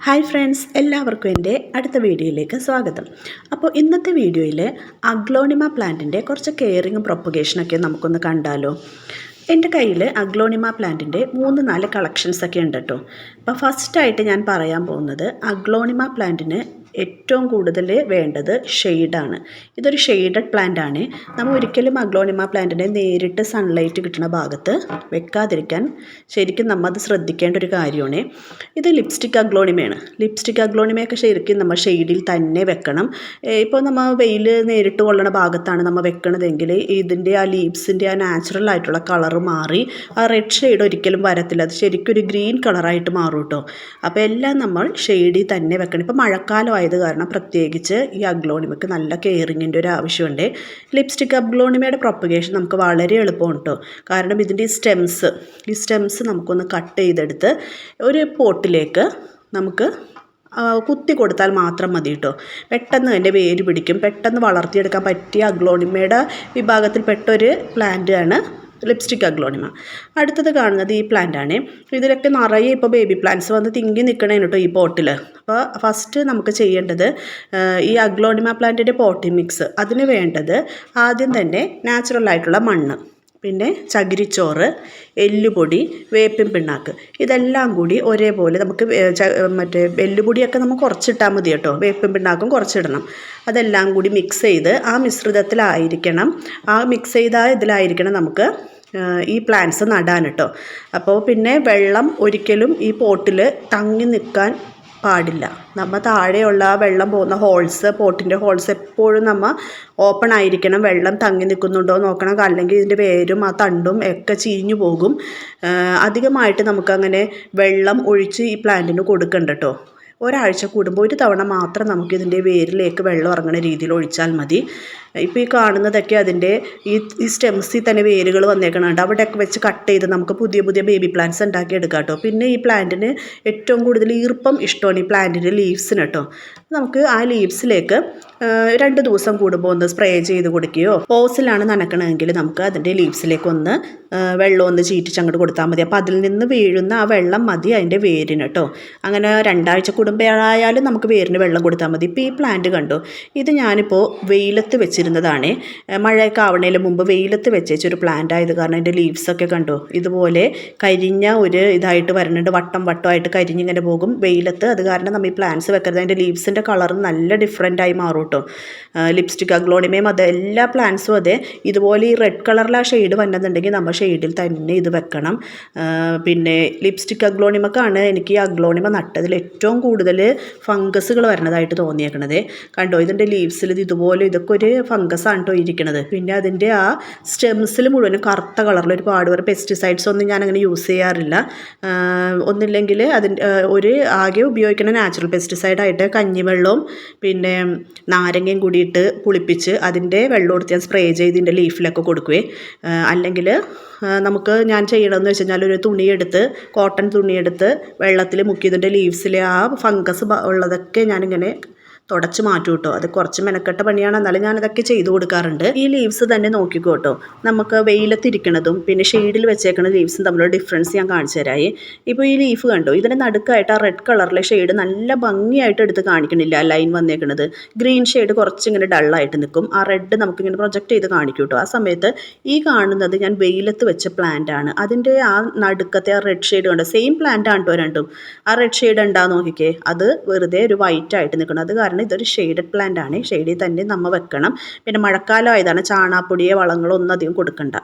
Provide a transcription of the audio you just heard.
Hi friends, എല്ലാവർക്കും എൻ്റെ അടുത്ത വീഡിയോയിലേക്ക് സ്വാഗതം. അപ്പോൾ ഇന്നത്തെ വീഡിയോയിൽ അഗ്ലോണിമ പ്ലാന്റിൻ്റെ കുറച്ച് കെയറിങ്ങും പ്രൊപ്പഗേഷനൊക്കെ നമുക്കൊന്ന് കണ്ടാലോ. എൻ്റെ കയ്യിൽ അഗ്ലോണിമ പ്ലാന്റിൻ്റെ 3-4 കളക്ഷൻസൊക്കെ ഉണ്ട് കേട്ടോ. അപ്പോൾ ഫസ്റ്റായിട്ട് ഞാൻ പറയാൻ പോകുന്നത് അഗ്ലോണിമ പ്ലാന്റിന് ഏറ്റവും കൂടുതൽ വേണ്ടത് ഷെയ്ഡാണ്. ഇതൊരു ഷെയ്ഡഡ് പ്ലാന്റ് ആണ്. നമ്മൾ ഒരിക്കലും അഗ്ലോണിമ പ്ലാന്റിനെ നേരിട്ട് സൺലൈറ്റ് കിട്ടുന്ന ഭാഗത്ത് വെക്കാതിരിക്കാൻ ശരിക്കും നമ്മൾ അത് ശ്രദ്ധിക്കേണ്ട ഒരു കാര്യമാണ്. ഇത് ലിപ്സ്റ്റിക് അഗ്ലോണിമയാണ്. ലിപ്സ്റ്റിക് അഗ്ലോണിമയൊക്കെ ശരിക്കും നമ്മൾ ഷെയ്ഡിൽ തന്നെ വെക്കണം. ഇപ്പോൾ നമ്മൾ വെയിൽ നേരിട്ട് കൊള്ളുന്ന ഭാഗത്താണ് നമ്മൾ വെക്കണതെങ്കിൽ ഇതിൻ്റെ ആ ലീവ്സിൻ്റെ ആ നാച്ചുറൽ ആയിട്ടുള്ള കളർ മാറി ആ റെഡ് ഷെയ്ഡ് ഒരിക്കലും വരത്തില്ല. അത് ശരിക്കും ഒരു ഗ്രീൻ കളറായിട്ട് മാറും കേട്ടോ. അപ്പോൾ എല്ലാം നമ്മൾ ഷെയ്ഡിൽ തന്നെ വെക്കണം. ഇപ്പോൾ മഴക്കാലം ആയത് കാരണം പ്രത്യേകിച്ച് ഈ അഗ്ലോണിമയ്ക്ക് നല്ല കെയറിങ്ങിൻ്റെ ഒരു ആവശ്യമുണ്ട്. ലിപ്സ്റ്റിക് അഗ്ലോണിമയുടെ പ്രൊപ്പഗേഷൻ നമുക്ക് വളരെ എളുപ്പമാണ് കേട്ടോ. കാരണം ഇതിൻ്റെ ഈ സ്റ്റെംസ് നമുക്കൊന്ന് കട്ട് ചെയ്തെടുത്ത് ഒരു പോട്ടിലേക്ക് നമുക്ക് കുത്തി കൊടുത്താൽ മാത്രം മതി കേട്ടോ. പെട്ടെന്ന് അതിൻ്റെ വേര് പിടിക്കും. പെട്ടെന്ന് വളർത്തിയെടുക്കാൻ പറ്റിയ അഗ്ലോണിമയുടെ വിഭാഗത്തിൽപ്പെട്ടൊരു പ്ലാന്റ് ആണ് ലിപ്സ്റ്റിക് അഗ്ലോണിമ. അടുത്തത് കാണുന്നത് ഈ പ്ലാന്റാണ്. ഇതിലൊക്കെ നിറയെ ഇപ്പോൾ ബേബി പ്ലാന്റ്സ് വന്ന് തിങ്ങി നിൽക്കണേന് കേട്ടോ ഈ പോട്ടിൽ. അപ്പോൾ ഫസ്റ്റ് നമുക്ക് ചെയ്യേണ്ടത് ഈ അഗ്ലോണിമ പ്ലാന്റിൻ്റെ പോട്ടിംഗ് മിക്സ്, അതിന് വേണ്ടത് ആദ്യം തന്നെ നാച്ചുറൽ ആയിട്ടുള്ള മണ്ണ്, പിന്നെ ചകിരിച്ചോറ്, എല്ലുപൊടി, വേപ്പിൻ പിണ്ണാക്ക്, ഇതെല്ലാം കൂടി ഒരേപോലെ നമുക്ക് മറ്റേ എല്ലുപൊടിയൊക്കെ നമുക്ക് കുറച്ചിട്ടാൽ മതി കേട്ടോ. വേപ്പിൻ പിണ്ണാക്കും കുറച്ചിടണം. അതെല്ലാം കൂടി മിക്സ് ചെയ്ത് ആ മിശ്രിതത്തിലായിരിക്കണം, ആ മിക്സ് ചെയ്ത ഇതിലായിരിക്കണം നമുക്ക് ഈ പ്ലാന്റ്സ് നടാൻ കേട്ടോ. അപ്പോൾ പിന്നെ വെള്ളം ഒരിക്കലും ഈ പോട്ടിൽ തങ്ങി നിൽക്കാൻ പാടില്ല. നമ്മൾ താഴെയുള്ള വെള്ളം പോകുന്ന പോട്ടിൻ്റെ ഹോൾസ് എപ്പോഴും നമ്മൾ ഓപ്പൺ ആയിരിക്കണം. വെള്ളം തങ്ങി നിൽക്കുന്നുണ്ടോ നോക്കണം, അല്ലെങ്കിൽ ഇതിൻ്റെ വേരും ആ തണ്ടും ഒക്കെ ചീഞ്ഞു പോകും. അധികമായിട്ട് നമുക്കങ്ങനെ വെള്ളം ഒഴിച്ച് ഈ പ്ലാന്റിന് കൊടുക്കണ്ട കേട്ടോ. ഒരാഴ്ച കൂടുമ്പോൾ ഒരു തവണ മാത്രം നമുക്കിതിൻ്റെ വേരിലേക്ക് വെള്ളം ഇറങ്ങുന്ന രീതിയിൽ ഒഴിച്ചാൽ മതി. ഇപ്പോൾ ഈ കാണുന്നതൊക്കെ അതിൻ്റെ ഈ സ്റ്റെംസിൽ തന്നെ വേരുകൾ വന്നേക്കണുണ്ട്. അവിടെയൊക്കെ വെച്ച് കട്ട് ചെയ്ത് നമുക്ക് പുതിയ പുതിയ ബേബി പ്ലാന്റ്സ് ഉണ്ടാക്കി എടുക്കാം കേട്ടോ. പിന്നെ ഈ പ്ലാന്റിന് ഏറ്റവും കൂടുതൽ ഈർപ്പം ഇഷ്ടമാണ് ഈ പ്ലാന്റിൻ്റെ ലീവ്സിന് കേട്ടോ. നമുക്ക് ആ ലീവ്സിലേക്ക് 2 ദിവസം കൂടുമ്പോൾ ഒന്ന് സ്പ്രേ ചെയ്ത് കൊടുക്കുകയോ, പോസിലാണ് നനക്കണമെങ്കിൽ നമുക്ക് അതിൻ്റെ ലീവ്സിലേക്ക് ഒന്ന് വെള്ളം ഒന്ന് ചീറ്റിച്ചങ്ങോട്ട് കൊടുത്താൽ മതി. അപ്പോൾ അതിൽ നിന്ന് വീഴുന്ന ആ വെള്ളം മതി അതിൻ്റെ വേരിന് കേട്ടോ. അങ്ങനെ 2 ആഴ്ച കൂടുമ്പോഴായാലും നമുക്ക് വേരിന് വെള്ളം കൊടുത്താൽ മതി. ഇപ്പോൾ ഈ പ്ലാന്റ് കണ്ടോ, ഇത് ഞാനിപ്പോൾ വെയിലത്ത് വെച്ചിരുന്നതാണ്. മഴയൊക്കെ ആവണേന് മുമ്പ് വെയിലത്ത് വെച്ചൊരു പ്ലാന്റ് ആയത് കാരണം അതിൻ്റെ ലീവ്സൊക്കെ കണ്ടോ ഇതുപോലെ കരിഞ്ഞ ഒരു ഇതായിട്ട് വരുന്നുണ്ട്. വട്ടമായിട്ട് കരിഞ്ഞിങ്ങനെ പോകും വെയിലത്ത്. അത് കാരണം നമ്മൾ ഈ പ്ലാന്റ്സ് വെക്കരുത്. അതിൻ്റെ ലീവ്സിൻ്റെ കളർ നല്ല ഡിഫറെൻ്റ് ആയി മാറും കേട്ടോ. ലിപ്സ്റ്റിക് അഗ്ലോണിമയും അതെ, എല്ലാ പ്ലാന്റ്സും അതെ. ഇതുപോലെ ഈ റെഡ് കളറിൽ ആ ഷെയ്ഡ് വന്നതുണ്ടെങ്കിൽ നമ്മൾ ഷെയ്ഡിൽ തന്നെ ഇത് വെക്കണം. പിന്നെ ലിപ്സ്റ്റിക് അഗ്ലോണിമക്കാണ് എനിക്ക് ഈ അഗ്ലോണിമ നട്ടതിൽ ഏറ്റവും കൂടുതൽ ഫംഗസുകൾ വരുന്നതായിട്ട് തോന്നിയേക്കണത്. കണ്ടോ ഇതിൻ്റെ ലീവ്സിൽ ഇതുപോലെ ഇതൊക്കെ ഒരു ഫംഗസാണ് കേട്ടോ ഇരിക്കണത്. പിന്നെ അതിൻ്റെ ആ സ്റ്റെംസിൽ മുഴുവനും കറുത്ത കളറിൽ ഒരുപാട് പേർ പെസ്റ്റിസൈഡ്സ് ഒന്നും ഞാനങ്ങനെ യൂസ് ചെയ്യാറില്ല. ഒന്നില്ലെങ്കിൽ അതിൻ്റെ ആകെ ഉപയോഗിക്കുന്ന നാച്ചുറൽ പെസ്റ്റിസൈഡായിട്ട് കഞ്ഞിവെള്ളവും പിന്നെ നാരങ്ങയും കൂടിയിട്ട് പുളിപ്പിച്ച് അതിൻ്റെ വെള്ളം എടുത്ത് ഞാൻ സ്പ്രേ ചെയ്ത് ഇതിൻ്റെ ലീഫിലൊക്കെ കൊടുക്കുകയെ. അല്ലെങ്കിൽ ഞാൻ ചെയ്യണമെന്ന് വെച്ച് കഴിഞ്ഞാൽ ഒരു തുണിയെടുത്ത്, കോട്ടൺ തുണിയെടുത്ത് വെള്ളത്തിൽ മുക്കി ഇതിൻ്റെ ലീവ്സിലെ ആ ഫംഗസ് ഉള്ളതൊക്കെ ഞാനിങ്ങനെ തുടച്ച് മാറ്റും കേട്ടോ. അത് കുറച്ച് മെനക്കെട്ട പണിയാണ്, എന്നാലും ഞാനതൊക്കെ ചെയ്തു കൊടുക്കാറുണ്ട്. ഈ ലീവ്സ് തന്നെ നോക്കിക്കോ കേട്ടോ. നമുക്ക് വെയിലത്തിരിക്കണതും പിന്നെ ഷെയ്ഡിൽ വെച്ചേക്കുന്ന ലീവ്സും തമ്മിലുള്ള ഡിഫറൻസ് ഞാൻ കാണിച്ചു തരായി. ഇപ്പോൾ ഈ ലീഫ് കണ്ടോ, ഇതിൻ്റെ നടുക്കായിട്ട് ആ റെഡ് കളറിലെ ഷെയ്ഡ് നല്ല ഭംഗിയായിട്ട് എടുത്ത് കാണിക്കണില്ല, ലൈൻ വന്നേക്കണത്. ഗ്രീൻ ഷെയ്ഡ് കുറച്ചിങ്ങനെ ഡള്ളായിട്ട് നിൽക്കും. ആ റെഡ് നമുക്കിങ്ങനെ പ്രൊജക്റ്റ് ചെയ്ത് കാണിക്കും കേട്ടോ. ആ സമയത്ത് ഈ കാണുന്നത് ഞാൻ വെയിലത്ത് വെച്ച പ്ലാന്റ് ആണ്. അതിൻ്റെ ആ നടുക്കത്തെ ആ റെഡ് ഷെയ്ഡ് കണ്ടോ, സെയിം പ്ലാന്റ് ആണ് കേട്ടോ രണ്ടും. ആ റെഡ് ഷെയ്ഡ് ഉണ്ടാകുന്ന നോക്കിക്കേ, അത് വെറുതെ ഒരു വൈറ്റ് ആയിട്ട് നിൽക്കണം. അത് കാരണം ഇതൊരു ഷെയ്ഡഡ് പ്ലാന്റ് ആണ്. ഷെയ്ഡിൽ തന്നെ നമ്മൾ വെക്കണം. പിന്നെ മഴക്കാലം ആയതാണ്, ചാണാപ്പൊടിയോ വളങ്ങളോ ഒന്നും അധികം കൊടുക്കണ്ട.